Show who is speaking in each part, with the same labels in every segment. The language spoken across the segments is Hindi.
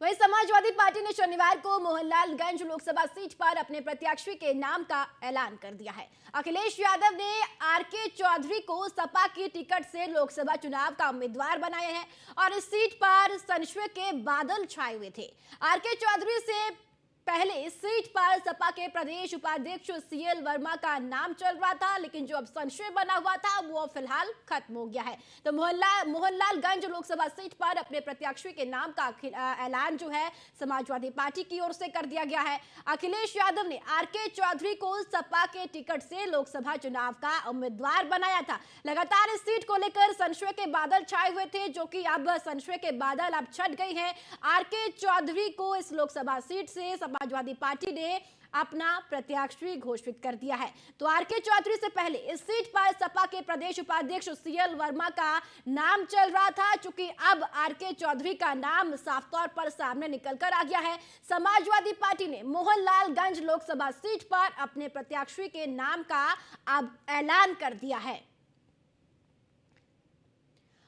Speaker 1: वहीं समाजवादी पार्टी ने शनिवार को मोहनलालगंज लोकसभा सीट पर अपने प्रत्याशी के नाम का ऐलान कर दिया है। अखिलेश यादव ने आरके चौधरी को सपा की टिकट से लोकसभा चुनाव का उम्मीदवार बनाया है और इस सीट पर संशय के बादल छाए हुए थे। आरके चौधरी से पहले इस सीट पर सपा के प्रदेश उपाध्यक्ष सीएल वर्मा का नाम चल रहा था, लेकिन जो अब संशय बना हुआ था वो फिलहाल खत्म हो गया है। तो मोहनलालगंज लोकसभा सीट पर अपने प्रत्याशी के नाम का ऐलान जो है समाजवादी पार्टी की ओर से कर दिया गया है। अखिलेश यादव ने आरके चौधरी को सपा के टिकट से लोकसभा चुनाव का उम्मीदवार बनाया था। लगातार इस सीट को लेकर संशय के बादल छाए हुए थे, जो कि अब संशय के बादल अब छट गए हैं। आरके चौधरी को इस लोकसभा सीट से समाजवादी पार्टी ने अपना प्रत्याशी घोषित कर दिया है। तो आरके चौधरी से पहले इस सीट पर सपा के प्रदेश उपाध्यक्ष सीएल वर्मा का नाम चल रहा था। चूंकि अब आरके चौधरी का नाम साफ तौर पर सामने निकलकर आ गया है, समाजवादी पार्टी ने मोहनलालगंज लोकसभा सीट पर अपने प्रत्याशी के नाम का अब ऐलान कर दिया है।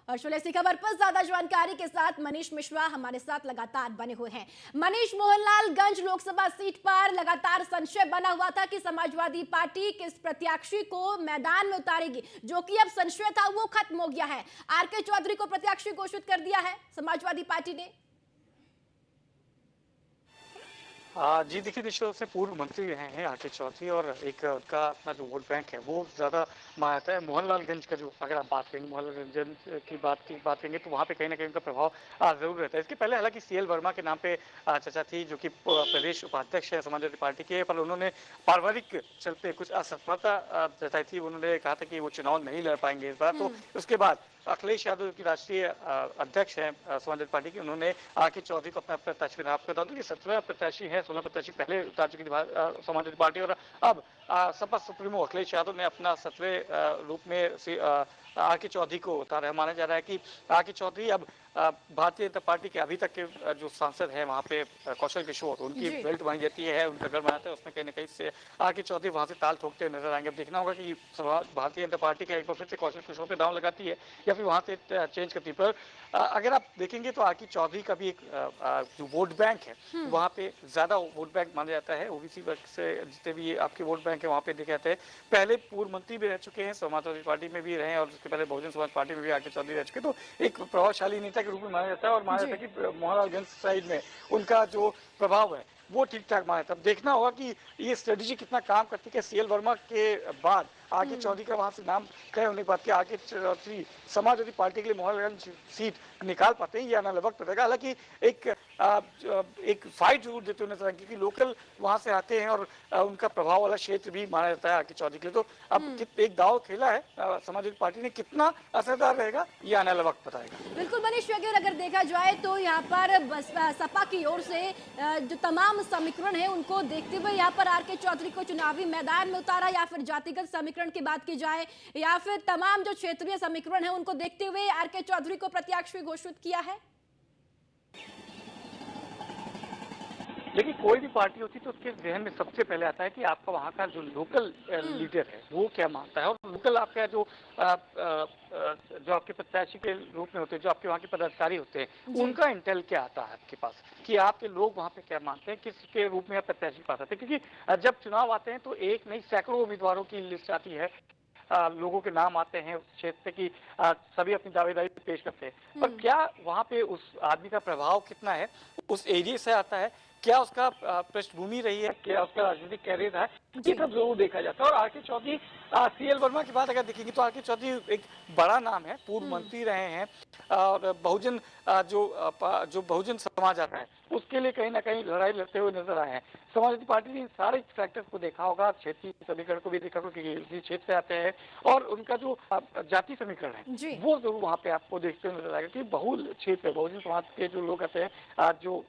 Speaker 1: और इसी खबर पर ज्यादा जानकारी के साथ मनीष मिश्रा हमारे साथ लगातार बने हुए हैं। मनीष, मोहनलालगंज लोकसभा सीट पर लगातार संशय बना हुआ था कि समाजवादी पार्टी किस प्रत्याशी को मैदान में उतारेगी, जो कि अब संशय था वो खत्म हो गया है। आरके चौधरी को प्रत्याशी घोषित कर दिया है समाजवादी पार्टी ने।
Speaker 2: जी देखिए, निश्चित रूप से पूर्व मंत्री रहे हैं आरके चौधरी और एक उनका अपना जो वोट बैंक है वो ज़्यादा माना जाता है। मोहनलालगंज का जो अगर आप बात करेंगे, मोहनलालगंज की बात करेंगे तो वहाँ पे कहीं ना कहीं उनका प्रभाव जरूर रहता है। इसके पहले हालांकि सीएल वर्मा के नाम पे चर्चा थी, जो कि प्रदेश उपाध्यक्ष है समाजवादी पार्टी के, पर उन्होंने पारिवारिक चलते कुछ असफलता जताई थी। उन्होंने कहा था कि वो चुनाव नहीं लड़ पाएंगे इस बार। तो उसके बाद अखिलेश यादव की राष्ट्रीय अध्यक्ष हैं समाजवादी पार्टी के, उन्होंने आरके चौधरी को अपना प्रत्याशी बनाया। आपको बता दूं कि 17 प्रत्याशी हैं, 16 प्रत्याशी पहले उतार चुकी थी समाजवादी पार्टी, और अब सपा सुप्रीमो अखिलेश यादव ने अपना 17वें रूप में आरके चौधरी को उतारा है। माना जा रहा है कि आरके चौधरी अब भारतीय जनता पार्टी के अभी तक के जो सांसद है वहाँ पे कौशल किशोर, उनकी बेल्ट मानी जाती है, उनका गढ़ बनाता है, उसमें कहीं ना कहीं से आरके चौधरी वहाँ से ताल ठोकते हुए नजर आएंगे। अब देखना होगा कि भारतीय जनता पार्टी का एक बार फिर से कौशल किशोर पे दांव लगाती है या फिर वहाँ से चेंज करती है। पर अगर आप देखेंगे तो आरके चौधरी का भी एक जो वोट बैंक है वहाँ पे ज्यादा वोट बैंक माना जाता है। ओबीसी वर्ग से जितने भी आपके वोट बैंक है वहाँ पे देखे जाते हैं। पहले पूर्व मंत्री भी रह चुके हैं, समाजवादी पार्टी में भी रहे और उसके पहले बहुजन समाज पार्टी में भी आरके चौधरी रह चुके, तो एक प्रभावशाली नेता के रूप में माना जाता है और माना जाता है कि मोहनलालगंज साइड में उनका जो प्रभाव है वो ठीक ठाक माना जाता है। अब देखना होगा कि ये स्ट्रेटेजी कितना काम करती है। सीएल वर्मा के बाद आरके चौधरी का वहां से नाम तय होने के बाद कि आरके चौधरी समाजवादी पार्टी के लिए मोहनलालगंज सीट निकाल पाते हैं या ना वक्त पड़ेगा। हालांकि एक फाइट जरूर देते हुए नजर आएंगे, क्योंकि लोकल वहां से आते हैं और उनका प्रभाव वाला क्षेत्र भी माना जाता है आरके चौधरी के लिए। तो अब एक दाव खेला है समाजवादी पार्टी ने, कितना असरदार रहेगा ये आने वाला वक्त बताएगा।
Speaker 1: बिल्कुल मनीष, अगर देखा जाए तो यहाँ पर सपा की ओर से जो तमाम समीकरण है उनको देखते हुए यहाँ पर आरके चौधरी को चुनावी मैदान में उतारा, या फिर जातिगत समीकरण की बात की जाए या फिर तमाम जो क्षेत्रीय समीकरण है उनको देखते हुए आरके चौधरी को प्रत्याशी घोषित किया है।
Speaker 2: देखिए, कोई भी पार्टी होती तो उसके जहन में सबसे पहले आता है कि आपका वहाँ का जो लोकल लीडर है वो क्या मानता है, और लोकल आपका जो आपके प्रत्याशी के रूप में होते हैं, जो आपके वहाँ के पदाधिकारी होते हैं, उनका इंटेल क्या आता है आपके पास कि आपके लोग वहाँ पे क्या मानते हैं, किसके रूप में आप प्रत्याशी पास आते हैं। क्योंकि जब चुनाव आते हैं तो एक नहीं सैकड़ों उम्मीदवारों की लिस्ट आती है, लोगों के नाम आते हैं उस क्षेत्र की, सभी अपनी दावेदारी पेश करते हैं, पर क्या वहाँ पे उस आदमी का प्रभाव कितना है, उस एरिया से आता है, क्या उसका पृष्ठभूमि रही है, क्या उसका राजनीतिक कैरियर है, ये सब जरूर देखा जाता है। और आरके चौधरी, सीएल वर्मा की बात अगर देखेंगे तो आरके चौधरी एक बड़ा नाम है, पूर्व मंत्री रहे हैं और बहुजन जो बहुजन समाज आता है उसके लिए कहीं ना कहीं लड़ाई लड़ते हुए नजर आए हैं। समाजवादी पार्टी ने इन सारे फैक्टर्स को देखा होगा, क्षेत्रीय समीकरण को भी देखा होगा क्योंकि इसी क्षेत्र से आते हैं, और उनका जो जाति समीकरण है वो जरूर वहाँ पे आपको देखते हुए नजर आएगा कि बहुल क्षेत्र है, बहुजन समाज के जो लोग आते हैं, जो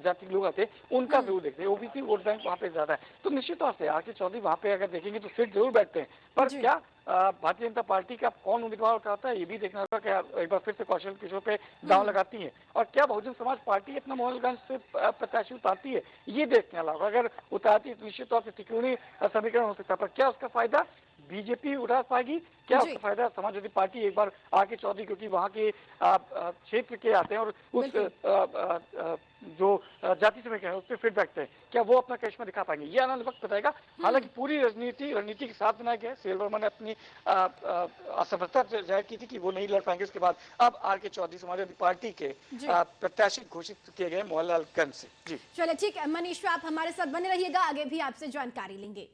Speaker 2: जाति लोग आते हैं उनका जरूर देखते हैं। ओबीसी वोट बैंक वहाँ पे ज्यादा है, तो निश्चित तौर से आरके चौधरी वहाँ पे अगर देखेंगे तो सीट जरूर बैठते हैं। पर क्या भारतीय जनता पार्टी का कौन उम्मीदवार उठाता है ये भी देखना होगा। क्या एक बार फिर से कौशल किशोर पे दांव लगाती है, और क्या बहुजन समाज पार्टी अपना मोहनलालगंज से प्रत्याशी उतारती है, ये देखने वाला होगा। अगर उतारती है तो निश्चित तौर से त्रिकोणीय समीकरण हो सकता है, पर क्या उसका फायदा बीजेपी उठा पाएगी क्या
Speaker 1: जी।
Speaker 2: फायदा समाजवादी पार्टी एक बार आके चौधरी, क्योंकि वहाँ के क्षेत्र के आते हैं और उस
Speaker 1: बिल्कुल।
Speaker 2: जो जाति समय के हैं उस पर फिट बैठते हैं, क्या वो अपना करिश्मा दिखा पाएंगे, ये आने वाला वक्त बताएगा। हालांकि पूरी रणनीति के साथ बनाया गया। सीएल वर्मा ने अपनी असफलता जाहिर की थी कि वो नहीं लड़ पाएंगे। उसके बाद अब आर के चौधरी समाजवादी पार्टी के
Speaker 1: जी।
Speaker 2: प्रत्याशी घोषित किए गए मोहनलालगंज से। जी
Speaker 1: चलिए ठीक है मनीष, आप हमारे साथ बने रहिएगा, आगे भी आपसे जानकारी लेंगे।